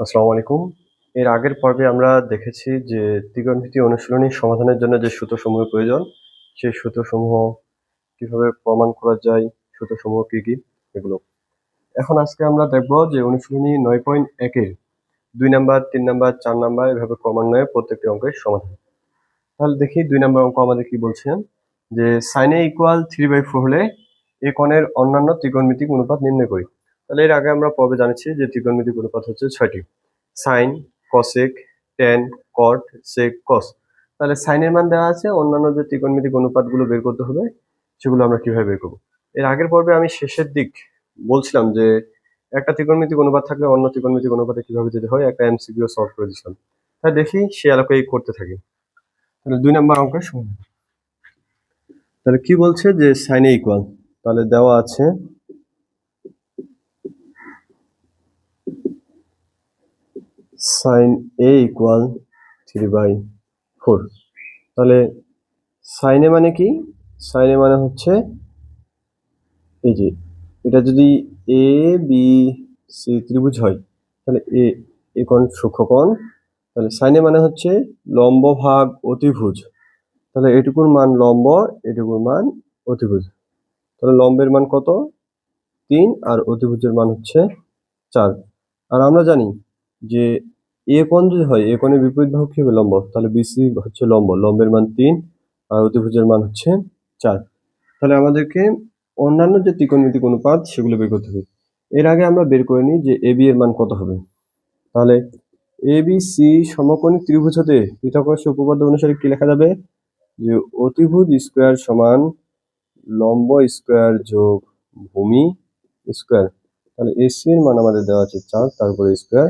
আসসালামু আলাইকুম। এর আগের পর্বে আমরা দেখেছি যে ত্রিকোণমিতি অনুশীলনী সমাধানের জন্য যে সূত্রসমূহের প্রয়োজন, সেই সূত্রসমূহ কিভাবে প্রমাণ করা যায়, সূত্রসমূহ কি কি এগুলো। এখন আজকে আমরা দেখব যে অনুশীলনী 9.1 এর 2 নাম্বার, 3 নাম্বার, 4 নাম্বার এভাবে ক্রমান্বয়ে প্রত্যেকটি অঙ্কের সমাধান। তাহলে দেখি 2 নাম্বার অঙ্ক আমাদের কি বলছেন, যে sin a = 3/4 হলে এ কোণের অন্যান্য ত্রিকোণমিতিক অনুপাত নির্ণয় করি। তাহলে এর আগে আমরা পর্বে জানিয়েছি যে ত্রিকোণমিতিক অনুপাত হচ্ছে 6টি: সাইন, কসেক, ট্যান, কট, সেক, কস। তাহলে সাইনের মান দেওয়া আছে, অন্যান্য যে ত্রিকোণমিতিক অনুপাতগুলো বের করতে হবে সেগুলো আমরা কিভাবে বের করবো। এর আগের পর্বে আমি শেষের দিক বলছিলাম যে একটা ত্রিকোণমিতিক অনুপাত থাকলে অন্য ত্রিকোণমিতিক অনুপাতে কিভাবে যেতে হয় একটা এমসিকিউ সলভ করে দিয়েছিলাম। তাই দেখি সে আলোকেই করতে থাকি। তাহলে 2 নাম্বার অঙ্কের সমাধান। তাহলে কি বলছে যে সাইন এ ইকুয়াল, তাহলে দেওয়া আছে সাইন এ ইকুয়াল 3/4। তাহলে সাইনে মানে কি? সাইনে মানে হচ্ছে এই যে এটা যদি এ বি সি ত্রিভুজ হয় তাহলে এ কোণ সূক্ষ্মকোণ। তাহলে সাইনে মানে হচ্ছে লম্ব ভাগ অতিভুজ। তাহলে এটুকুর মান লম্ব, এটুকুর মান অতিভুজ। তাহলে লম্বের মান কত? 3 আর অতিভুজের মান হচ্ছে 4। আর আমরা জানি যে এ কোণ যদি হয়, এ কোণের বিপরীত বাহু কি হবে? লম্ব। তাহলে বিসি হচ্ছে লম্ব, লম্বের মান 3 আর অতিভুজের মান হচ্ছে 4। তাহলে আমাদেরকে অন্যান্য যে ত্রিকোণমিতিক অনুপাত সেগুলো বের করতে হবে। এর আগে আমরা বের করে নিই যে এবি এর মান কত হবে। তাহলে এবিসি সমকোণী ত্রিভুজ হতে পৃথক রাশির উপপাদ্য অনুসারে কি লেখা যাবে? যে অতিভুজ স্কোয়ার সমান লম্ব স্কোয়ার যোগ ভূমি স্কোয়ার। তাহলে এসি এর মান আমাদের দেওয়া আছে 4, তারপরে স্কোয়ার,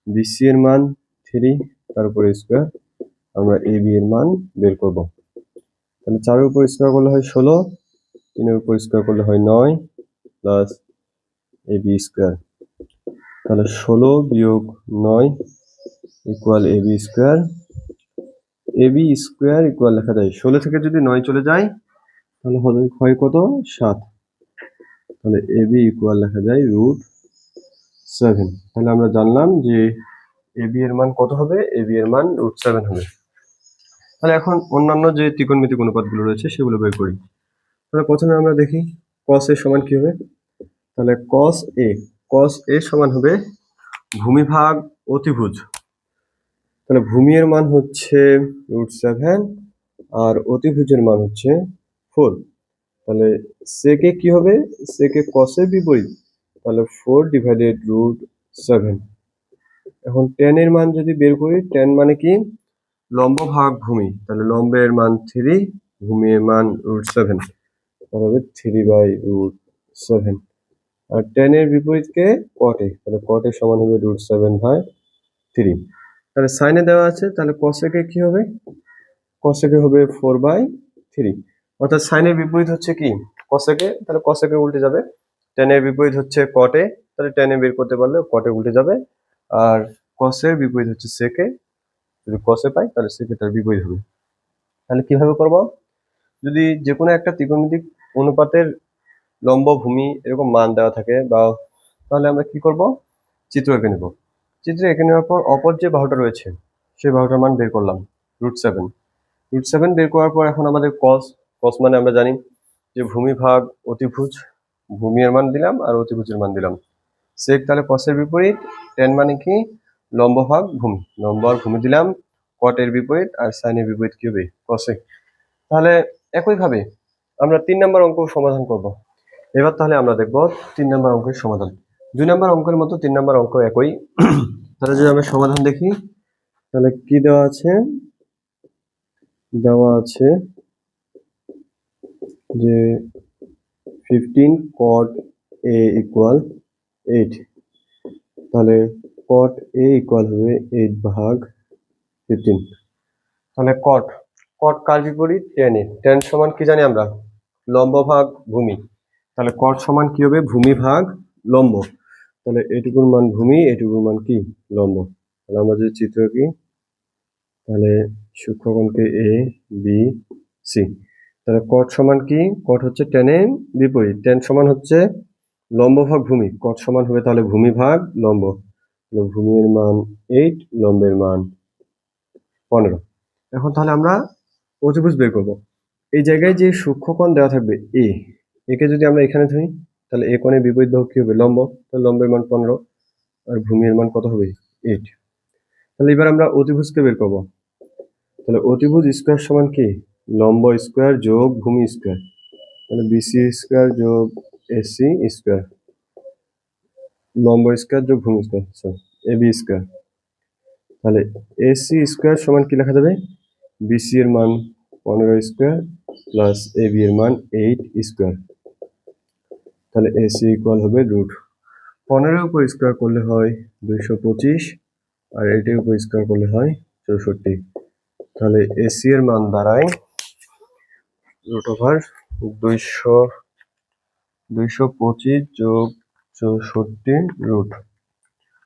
বিসি এর মান 3, তারপরে স্কোয়ার। আমরা এবি এর মান বের করব। তাহলে 4 এর উপর স্কোয়ার করলে হয় 16, 3 এর উপর স্কোয়ার করলে হয় 9 প্লাস এবি স্কোয়ার। তাহলে 16 বিয়োগ 9 equal AB square. AB square equal লেখা যায় 16 থেকে যদি 9 চলে যায় তাহলে হয় কত? 7। তাহলে এবি ইকুয়াল লেখা যায় √7। তাহলে আমরা জানলাম যে এবি এর মান কত হবে? এবি এর মান √7 হবে। তাহলে এখন অন্যান্য যে ত্রিকোণমিতিক অনুপাতগুলো রয়েছে সেগুলো বের করি। তাহলে প্রথমে আমরা দেখি cos এর সমান কি হবে। তাহলে cos a সমান হবে ভূমি ভাগ অতিভুজ। তাহলে ভূমি এর মান হচ্ছে √7 আর অতিভুজের মান হচ্ছে 4। তাহলে সেকে কি হবে? সেকে cos এর বিপরীত, তাহলে 4/√7। এখন tan এর মান যদি বের করি, tan মানে কি? লম্ব ভাগ ভূমি। তাহলে লম্বের মান 3, ভূমি এর মান √7, তাহলে হবে 3/√7। আর tan এর বিপরীতকে cot এ, তাহলে cot এর সমান হবে √7/3। তাহলে সাইনে দেওয়া আছে, তাহলে cosec এ কি হবে? cosec এ হবে 4/3। অর্থাৎ সাইনের বিপরীত হচ্ছে কি? cosec এ, তাহলে cosec এ উল্টে যাবে। tan এর বিপরীত হচ্ছে cot এ, তাহলে tan এ বের করতে পারলে cot এ উল্টে যাবে। আর cos এর বিপরীত হচ্ছে sec এ, যদি cos এ পাই তাহলে sec এ তার বিপরীত হবে। তাহলে কিভাবে করব? যদি যে কোনো একটা ত্রিকোণমিতিক অনুপাতের লম্ব, ভূমি এরকম মান দেওয়া থাকে বা, তাহলে আমরা কি করব? চিত্র এঁকে নেব। চিত্র এঁকে নেওয়ার পর অপর যে বাহুটা রয়েছে সেই বাহুটার মান বের করলাম √7। √7 বের করার পর এখন আমাদের cos মানে আমরা জানি যে ভূমি ভাগ অতিভুজ। ভূমি এর মান দিলাম আর অতিভুজের মান দিলাম। sec তাহলে cos এর বিপরীত, tan মানে কি? লম্ব ভাগ ভূমি, লম্ব আর ভূমি দিলাম। cot এর বিপরীত আর sin এর বিপরীত কি হবে? cosec। তাহলে একইভাবে আমরা 3 নম্বর অঙ্ক সমাধান করব। এবার তাহলে আমরা দেখব 3 নম্বর অঙ্কের সমাধান। 2 নম্বর অঙ্কের মতো 3 নম্বর অঙ্ক একই। তাহলে যদি আমরা সমাধান দেখি, তাহলে কি দেওয়া আছে? দেওয়া আছে যে 15 cot a = 8। তাহলে cot a ইকুয়াল হবে 8/15। তাহলে cot কার বিপরীত? tan এর। tan সমান কি জানি আমরা? লম্ব ভাগ ভূমি। তাহলে cot সমান কি হবে? ভূমি ভাগ লম্ব। তাহলে এটুকুর মান ভূমি, এটুকুর মান কি? লম্ব। তাহলে আমরা যদি চিত্র কি, তাহলে সূক্ষ্মকোণকে এ বি সি। তাহলে cot সমান কি? cot হচ্ছে tan এর বিপরীত। tan সমান হচ্ছে লম্ব ভাগ ভূমি, cot সমান হবে তাহলে ভূমি ভাগ লম্ব। তাহলে ভূমির মান 8, লম্বের মান 15। এখন তাহলে আমরা অতিভুজ বের করব। এই জায়গায় যে সূক্ষ্মকোণ দেওয়া থাকবে একে যদি আমরা এখানে ধরি, তাহলে এ কোণের বিপরীত বাহু কি হবে? লম্ব। তাহলে লম্বের মান 15 আর ভূমির মান কত হবে? 8। তাহলে এবার আমরা অতিভুজকে বের করব। তাহলে অতিভুজ স্কোয়ার সমান কি? লম্ব স্কোয়ার যোগ ভূমি স্কোয়ার। তাহলে বিসি স্কোয়ার যোগ এসি স্কোয়ার, লম্ব স্কোয়ার যোগ ভূমি স্কোয়ার, সরি এবি স্কোয়ার। তাহলে এসি স্কোয়ার সমান কি লেখা যাবে? বিসি এর মান 15 স্কোয়ার প্লাস এবি এর মান 8 স্কোয়ার। তাহলে এসি ইকুয়াল হবে রুট 15 উপর স্কোয়ার করলে হয় 225 আর 8 এর উপর স্কোয়ার করলে হয় 64। তাহলে এসি এর মান দাঁড়ায় রুট ওভার 225 যোগ 64 রুট,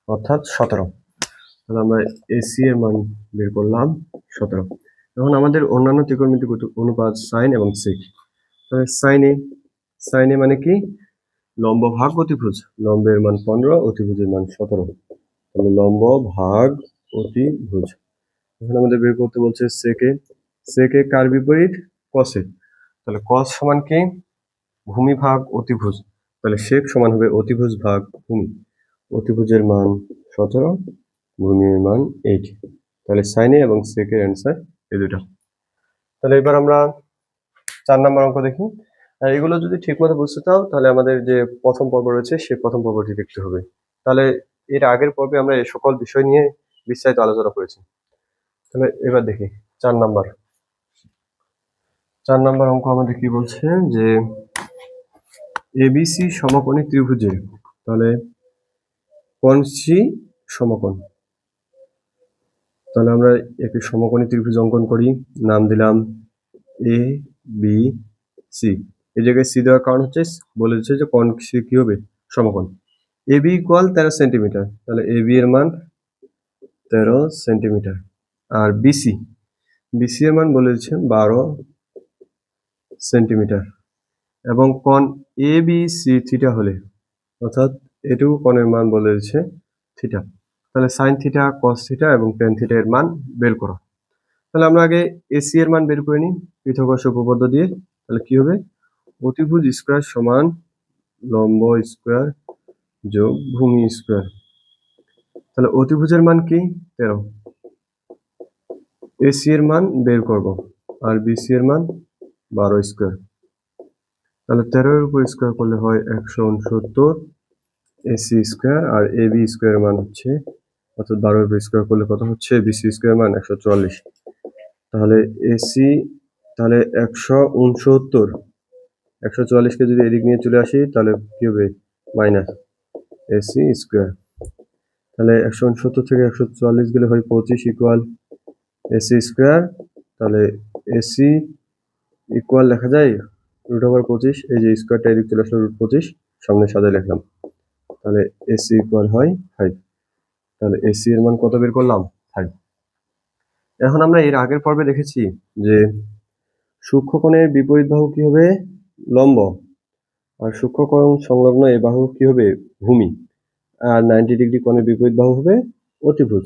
অর্থাৎ 17। তাহলে আমরা এসি এর মান বের করলাম 17। এখন আমাদের অন্যান্য ত্রিকোণমিতিক অনুপাত সাইন এবং সেক। তাহলে সাইনে মানে কি? লম্ব ভাগ অতিভুজ। লম্বের মান 15, অতিভুজের মান 17। তাহলে লম্ব ভাগ অতিভুজ। এখন আমাদের বের করতে বলছে সেকে কার বিপরীত? কসে। তাহলে কস সমান কি? ভূমি ভাগ অতিভুজ। তাহলে সেক সমান হবে অতিভুজ ভাগ ভূমি। অতিভুজের মান 17, ভূমির মান 8। তাহলে সাইনে এবং সেকের অ্যান্সার এই দুটা। তাহলে এবার আমরা 4 নম্বর অঙ্ক দেখি। আর এগুলো যদি ঠিকমতো বুঝতে চাও তাহলে আমাদের যে প্রথম পর্ব রয়েছে সেই প্রথম পর্বটি দেখতে হবে। তাহলে এর আগের পর্বে আমরা এই সকল বিষয় নিয়ে বিস্তারিত আলোচনা করেছি। তাহলে এবার দেখি 4 নাম্বার অঙ্ক আমাদের কি বলছে যে এবিসি সমকোণী ত্রিভুজের, তাহলে কোণ সি সমকোণ। তাহলে আমরা একটি সমকোণী ত্রিভুজ অঙ্কন করি, নাম দিলাম এ বি সি। এই জায়গায় সি দেওয়ার কারণ হচ্ছে বলেছে যে কোণ সি কি হবে? সমকোণ। এ বি ইকুয়াল 13 সেন্টিমিটার, তাহলে এ বি এর মান 13 সেন্টিমিটার। আর বিসি এর মান বলেছে 12 সেন্টিমিটার। এবং কোণ এ বি সি থিটা হলে, অর্থাৎ এটুকু কোণের মান বলেছে থিটা। তাহলে সাইন থিটা, কস থিটা এবং টেন থিটা এর মান বের করো। তাহলে আমরা আগে এসি এর মান বের করে নিই পৃথক উপপাদ্য দিয়ে। তাহলে কি হবে? অতিভুজ স্কোয়ার সমান লম্ব স্কোয়ার যোগ ভূমি স্কোয়ার। তাহলে অতিভুজের মান কি? 13। এসি এর মান বের করব আর বিসি এর মান 12 স্কোয়ার। তাহলে 13 এর উপর স্কোয়ার করলে হয় 169 AC square, R A B square মান হচ্ছে, অর্থাৎ 12 এর উপর স্কোয়ার করলে কত হচ্ছে? বিসি স্কোয়ার মান 144। তাহলে এসি, তাহলে 169, 144কে যদি এদিক নিয়ে চলে আসি তাহলে কি হবে? Minus AC square. তাহলে 169 থেকে 144 গেলে হয় 25 ইকুয়াল এসি স্কোয়ার। তাহলে এসি ইকুয়াল লেখা যায় রুট ওভার 25, এই যে স্কোয়ারটা এদিক চলে আসলো রুট 25, সামনে সাজায় লিখলাম। তাহলে এসি ইকুয়াল হয় 5। তাহলে এসি এর মান কত বের করলাম? 5। এখন আমরা এর আগের পর্বে দেখেছি যে সূক্ষ্মকোণের বিপরীত বাহু কি হবে? লম্ব। আর সূক্ষ্মকোণ সংলগ্ন এই বাহু কি হবে? ভূমি। আর 90 ডিগ্রি কোণের বিপরীত বাহু হবে অতিভুজ।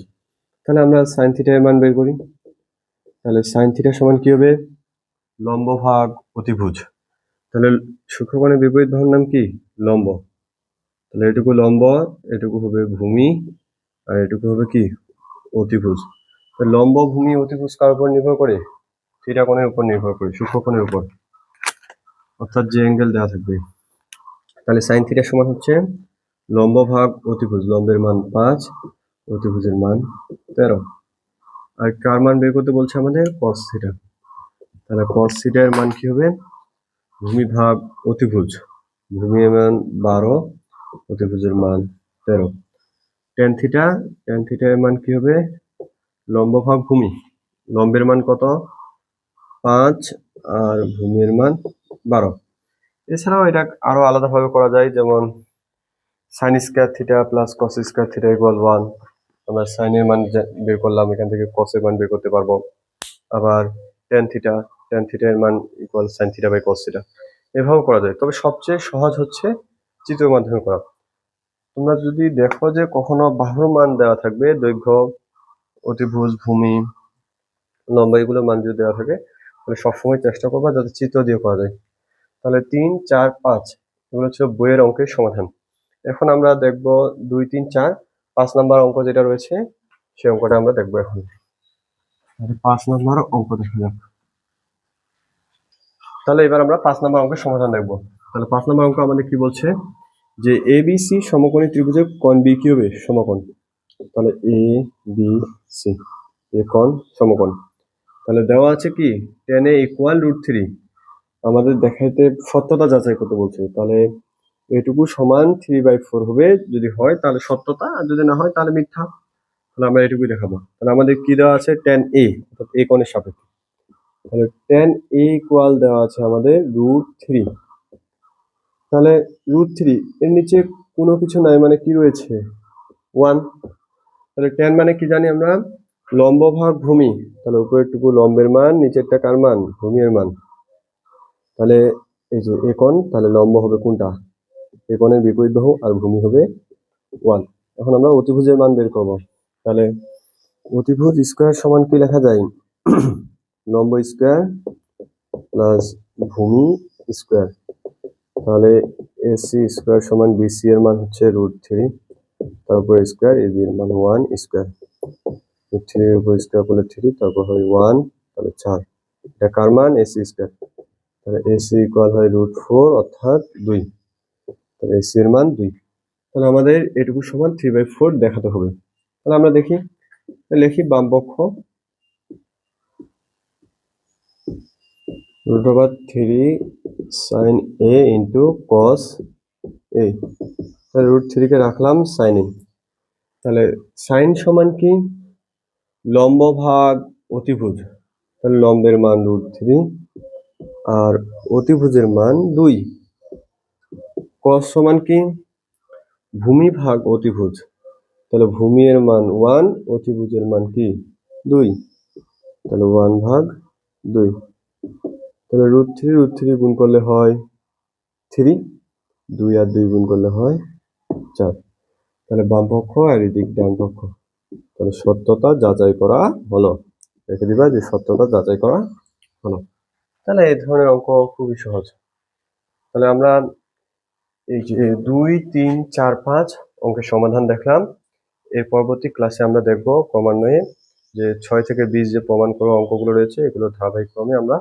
তাহলে আমরা সাইন থিটা এর মান বের করি। তাহলে সাইন থিটা সমান কি হবে? লম্ব ভাগ অতিভুজ। তাহলে সূক্ষ্মকোণের বিপরীত বাহুর নাম কি? লম্ব। তাহলে এটুকু লম্ব, এটুকু হবে ভূমি, আর এটুকু হবে কি? অতিভুজ। লম্ব, ভূমি, অতিভুজ কার উপর নির্ভর করে? থিটা কোণের উপর নির্ভর করে, সূক্ষ্মকোণের উপর, অর্থাৎ যে অ্যাঙ্গেল দেওয়া থাকবে। তাহলে সাইন থিটা সমান হচ্ছে লম্ব ভাগ অতিভুজ। লম্বের মান 5, অতিভুজের মান 13। আর কার মান বের করতে বলছে আমাদের? Cos theta. তাহলে কস থিটা এর মান কি হবে? ভূমি ভাগ অতিভুজ। ভূমির মান 12, অতিভুজের মান 13। টেন থিটা এর মান কি হবে? লম্ব ভাগ ভূমি। লম্বের মান কত? 5 আর ভূমির মান 12। এছাড়াও এটা আরো আলাদাভাবে করা যায়, যেমন sine square theta plus cos square theta equal 1। আমরা সাইনের মান বের করলাম, এখান থেকে কসের মান বের করতে পারবো। আবার টেন থিটা এর মান equal sine theta by cos theta, এভাবেও করা যায়। তবে সবচেয়ে সহজ হচ্ছে চিত্রের মাধ্যমে করা। তোমরা যদি দেখো যে কখনো বাহুর মান দেওয়া থাকবে, দৈর্ঘ্য, অতিভুজ, ভূমি, লম্বা, এগুলো মান যদি দেওয়া থাকে, তাহলে সবসময় চেষ্টা করবা যাতে চিত্র দিয়ে করা যায়। তাহলে 3, 4, 5 এগুলো হচ্ছে বইয়ের অঙ্কের সমাধান। এখন আমরা দেখব 2, 3, 4, 5 নাম্বার অঙ্ক যেটা রয়েছে সেই অঙ্কটা আমরা দেখবো এখন। তাহলে 5 নাম্বার অঙ্ক দেখা যাক। তাহলে এবার আমরা 5 নাম্বার অঙ্কের সমাধান দেখবো। তাহলে 5 নাম্বার অঙ্ক আমাদের কি বলছে যে ABC সমকোণী ত্রিভুজের কোণ B কি হবে? সমকোণ। তাহলে ABC এই কোণ সমকোণ। তাহলে দেওয়া আছে কি tan A = √3। আমাদের দেখাইতে সত্যতা যাচাই করতে বলছে। তাহলে এটুকু সমান 3/4 হবে, যদি হয় তাহলে সত্যতা, আর যদি না হয় তাহলে মিথ্যা। তাহলে আমরা এটুকুই দেখাবো। তাহলে আমাদের কি দেওয়া আছে? tan A, অর্থাৎ এই কোণের সাপেক্ষে। তাহলে tan A = দেওয়া আছে আমাদের √3। তাহলে √3 এর নিচে কোনো কিছু নাই, মানে কি রয়েছে? 1। তাহলে tan মানে কি জানি আমরা? লম্ব ভাগ ভূমি। তাহলে উপরেরটুকু লম্বের মান, নিচেরটা কার মান? ভূমির মান। তাহলে এই যে এ কোণ, তাহলে লম্ব হবে কোনটা? এ কোণের বিপরীত বাহু, আর ভূমি হবে 1। এখন আমরা অতিভুজের মান বের করব। তাহলে অতিভুজ স্কয়ার সমান কি লেখা যায়? লম্ব স্কয়ার প্লাস ভূমি স্কয়ার। তাহলে AC স্কয়ার সমান BC এর মান হচ্ছে √3, তারপর স্কয়ার, AB এর মান 1 স্কয়ার। 3 এর উপর স্কয়ার করলে 3, তারপর হয় 1, তাহলে 4। এটা কার মান? AC square. তাহলে AC = হয় √4, অর্থাৎ 2। তাহলে AC এর মান 2। তাহলে আমাদের এটুকু সমান 3/4 দেখাতে হবে। তাহলে আমরা দেখি, লিখি বাম পক্ষ √3 sin A into cos A। তাহলে √3 কে রাখলাম sin A। তাহলে sin সমান কি? লম্ব ভাগ অতিভুজ। তাহলে লম্বের মান √3 আর অতিভুজের মান 2। cos সমান কি? ভূমি ভাগ অতিভুজ। তাহলে ভূমি এর মান 1, অতিভুজের মান কি? 2। তাহলে 1/2। তাহলে √3 গুণ করলে হয় 3, 2 আর 2 গুণ করলে হয় 4। তাহলে বাম পক্ষ আর এদিক ডান পক্ষ। তাহলে সত্যতা যাচাই করা হলো। রেখে দিবা যে সত্যতা যাচাই করা হলো। তাহলে এই ধরনের অঙ্ক খুবই সহজ। তাহলে আমরা এই যে 2, 3, 4, 5 অঙ্কের সমাধান দেখলাম। এর পরবর্তী ক্লাসে আমরা দেখব ক্রমান্বয়ে যে 6 থেকে 20 যে প্রমাণ করা অঙ্কগুলো রয়েছে, এগুলো ধারাবাহিক ক্রমে আমরা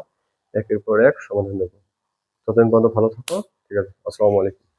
একের পর এক সমাধান দেব। ততদিন পর্যন্ত ভালো থাকো। ঠিক আছে, আসসালামু আলাইকুম।